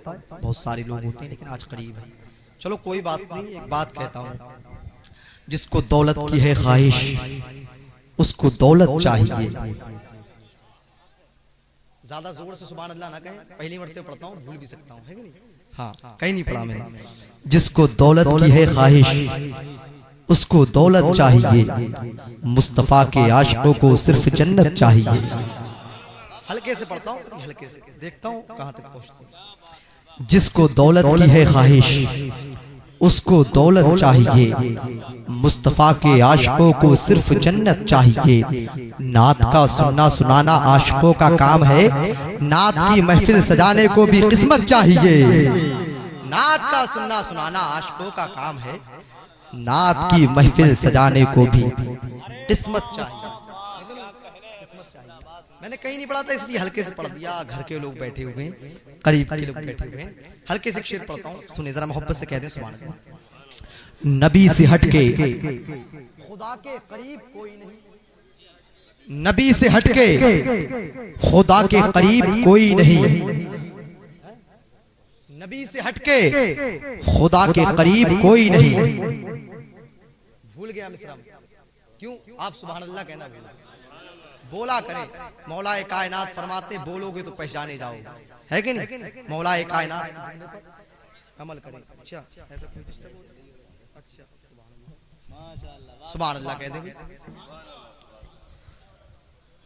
बहुत सारे लोग होते हैं लेकिन आज करीब है। चलो कोई बात नहीं, एक बात कहता हूँ, जिसको दौलत की है ख्वाहिश उसको दौलत चाहिए। ज्यादा जोर से सुभान अल्लाह ना कहें, पहली मरतबा पढ़ता हूँ, भूल भी सकता हूँ, है कि नहीं? हाँ, कहीं नहीं पढ़ा मैंने। जिसको दौलत की है ख्वाहिश उसको दौलत चाहिए, मुस्तफा के आशिकों को सिर्फ जन्नत चाहिए। हल्के से पढ़ता हूँ, हल्के से देखता हूँ कहाँ तक पहुँचते हैं। जिसको दौलत की है ख्वाहिश उसको दौलत चाहिए, मुस्तफा के आशिकों को सिर्फ जन्नत चाहिए। नात का सुनना सुनाना आशिकों का काम है, नात की महफिल सजाने को भी किस्मत चाहिए। नात का सुनना सुनाना आशिकों का काम है, नात की महफिल सजाने को भी किस्मत चाहिए। मैंने कहीं नहीं पढ़ा था इसलिए हल्के से पढ़ दिया। घर के लोग बैठे हुए हैं, करीब के लोग बैठे हुए हैं, हल्के से शेर पढ़ता हूँ, सुने जरा मोहब्बत से कह दें सुभान अल्लाह। नबी से हटके खुदा के करीब कोई नहीं, नबी से हटके खुदा के करीब कोई नहीं, नबी से हटके खुदा के करीब कोई नहीं। भूल गया मिस्रा, क्यों? आप सुभान अल्लाह कहना बोला करें। मौलाए कायनात फरमाते बोलोगे तो पहचाने जाओगे, है कि नहीं? मौलाए कायनात अमल करें। अच्छा ऐसा कोई डिस्टर्ब हो? अच्छा सुभान अल्लाह कह देंगे।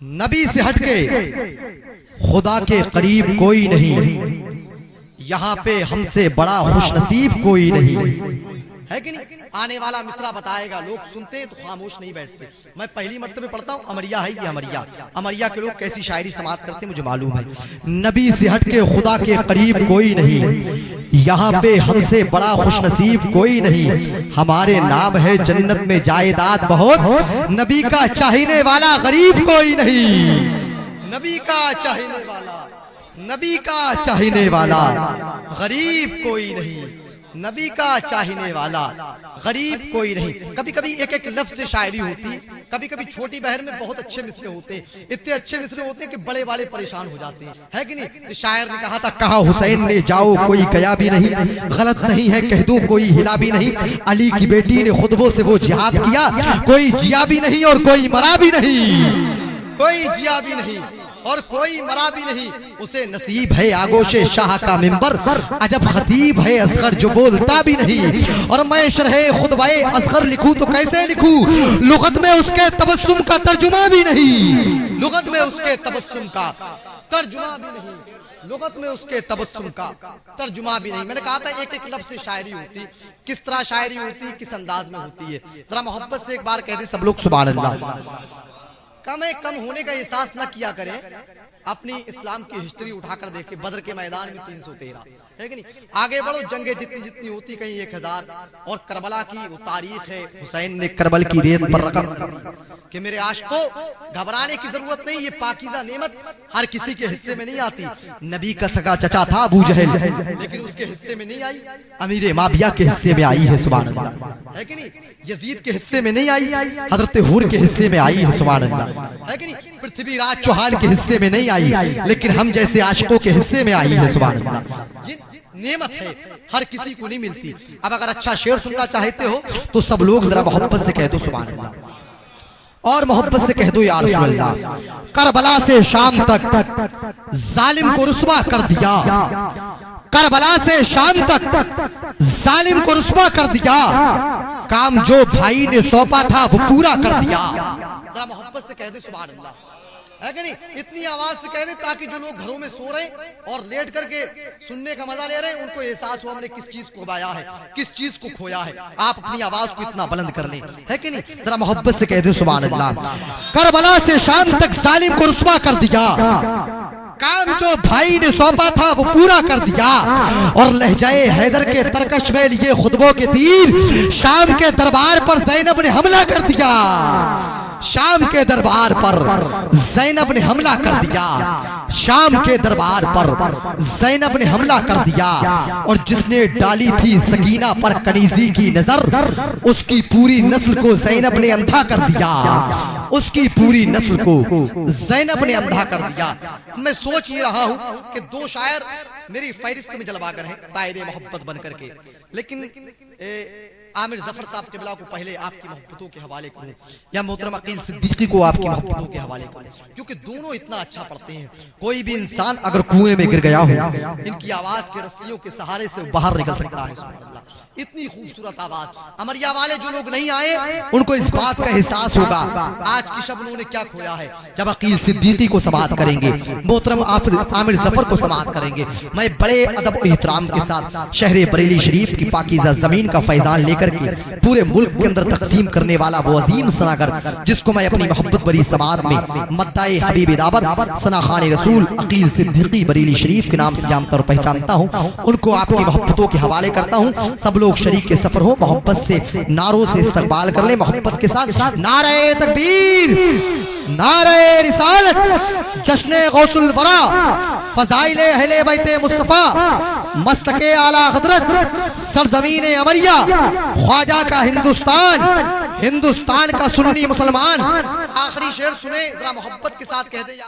नबी से हटके खुदा के करीब कोई नहीं, यहाँ पे हमसे बड़ा खुशनसीब कोई नहीं, है कि नहीं? आने वाला मिसरा बताएगा, लोग सुनते हैं तो खामोश नहीं बैठते। मैं पहली मर्तबे पढ़ता हूँ, अमरिया है ये अमरिया, अमरिया के लोग कैसी शायरी समाप्त करते हैं मुझे मालूम है। नबी से हटके खुदा के करीब कोई नहीं, यहाँ पे हमसे बड़ा खुशनसीब कोई नहीं, हमारे नाम है जन्नत में जायदाद बहुत, नबी का चाहने वाला गरीब कोई नहीं। नबी का चाहने वाला, नबी का चाहने वाला गरीब कोई नहीं, नबी का चाहने वाला गरीब कोई नहीं। कभी कभी एक एक लफ्ज से शायरी होती, कभी कभी छोटी बहर में बहुत अच्छे मिसरे होते हैं, इतने अच्छे मिसरे होते हैं कि बड़े वाले परेशान हो जाते हैं, है कि नहीं? शायर ने कहा था, कहा हुसैन ने जाओ कोई गया भी नहीं, गलत नहीं है कह दूं कोई हिला भी नहीं, अली की बेटी ने खुतबों से वो जिहाद किया, कोई जिया भी नहीं और कोई मरा भी नहीं, कोई जिया भी नहीं और कोई मरा भी नहीं, उसे नसीब है आगोशे शाह का मिंबर, अजब खतीब है असगर जो बोलता भी नहीं, और मैं शरहे खुतबाए असगर लिखूं तो कैसे लिखूं, लुगत में उसके तबस्सुम का तर्जुमा भी नहीं, लुगत में उसके तबस्सुम का तर्जुमा भी नहीं, लुगत में उसके तबस्सुम का तर्जुमा भी नहीं। मैंने कहा था एक एक लफ्ज से शायरी होती, किस तरह शायरी होती, किस अंदाज में होती है। जरा मोहब्बत से एक बार कह दे सब लोग सुभान अल्लाह। कम होने का एहसास न किया करें, अपनी इस्लाम की हिस्ट्री उठाकर देखें। बदर के मैदान में 313, है कि नहीं? आगे बढ़ो, जंगे जितनी जितनी होती कहीं 1000, और करबला की वो तारीख है, हुसैन ने करबल की रेत पर रकम कर दी कि मेरे आशिको घबराने की जरूरत नहीं, ये पाकीज़ा नेमत हर किसी के हिस्से में नहीं आती। नबी का सगा चचा था अबू जहल, लेकिन उसके हिस्से में नहीं आई, अमीर माविया के हिस्से में आई है सुभान अल्लाह, है कि नहीं? यजीद के हिस्से में नहीं आई, हजरत हुर के हिस्से में आई है सुभान अल्लाह, है कि नहीं? पृथ्वीराज चौहान के हिस्से में नहीं आई, लेकिन हम जैसे आशिकों के हिस्से में आई है सुभान अल्लाह। ये नेमत है, हर किसी को नहीं मिलती। अब अगर अच्छा शेर सुनना चाहते हो तो सब लोग जरा मोहब्बत से कह दो सुभान अल्लाह, और मोहब्बत से कह दो या रसूल अल्लाह। करबला से शाम तक जालिम को रुसवा कर दिया, करबला से शाम तक जालिम को रुसवा कर दिया, काम जो भाई ने सौंपा था वो पूरा कर दिया। जरा मोहब्बत से कह दे सुभान अल्लाह, है कि नहीं? इतनी आवाज से कह दे ताकि जो लोग घरों में सो रहे और लेट करके सुनने का मजा ले रहे हैं, उनको एहसास हो हमने किस चीज को गवाया है, किस चीज को खोया है। आप अपनी आवाज को इतना बुलंद कर लें, है कि नहीं? जरा मोहब्बत से कह दे सुभान अल्लाह। करबला से शाम तक जालिम को रुसवा कर दिया, काम जो भाई ने सौंपा था वो पूरा कर दिया, और लहजाए हैदर के तरकश में लिए खुतबों के तीर, शाम के दरबार पर ज़ैनब ने हमला कर दिया, शाम के दरबार पर ज़ैनब ने हमला कर दिया, शाम के दरबार पर ज़ैनब ने हमला कर दिया और जिसने डाली थी सकीना पर कनीज़ी की नजर, उसकी पूरी नस्ल को ज़ैनब ने अंधा कर दिया, उसकी पूरी नस्ल को ज़ैनब ने अंधा कर दिया। मैं सोच ही रहा हूं कि दो शायर मेरी फहरिस्त में जलवागर हैं दायरे मोहब्बत बन करके, लेकिन आमिर जफर साहब किबला को पहले आपकी मोहब्बतों के हवाले करूं या मोहतरम अकील सिद्दीकी को आपकी मोहब्बतों के हवाले करूं, क्योंकि दोनों इतना अच्छा पढ़ते हैं। कोई भी इंसान अगर कुएं में गिर गया हो, इनकी आवाज के रस्सियों के सहारे से बाहर निकल सकता है। सुभान अल्लाह, इतनी खूबसूरत आवाज। अमरिया वाले जो लोग नहीं आए उनको इस बात का एहसास होगा आज की शब उन्होंने क्या खोया है जब अकील सिद्दीकी को समाअत करेंगे, मोहतरम आमिर जफर को समाअत करेंगे। मैं बड़े अदब और एहतराम के साथ शहर बरेली शरीफ की पाकीज़ा जमीन का फैजान लेकर के पूरे मुल्क के अंदर तकसीम करने वाला वो अजीम सनागर, जिसको मैं अपनी मोहब्बत भरी समाअत में मद्दाए हबीब दावर सना खान रसूल अकील सिद्दीकी बरेली शरीफ के नाम से जानता और पहचानता हूँ, उनको आपकी मोहब्बतों के हवाले करता हूँ। सब लोग शरीक के सफर हो, मोहब्बत से नारों से इस्तकबाल कर ले, मोहब्बत के साथ नारे तकबीर, नारे रिसालत, जश्ने गौसुल वरा, फज़ाइले अहले बैते मुस्तफा, मस्तके आला हजरत, सरजमीन अमरिया, ख्वाजा का हिंदुस्तान, हिंदुस्तान का सुन्नी मुसलमान। आखिरी शेर सुने जरा मोहब्बत के साथ कह दे।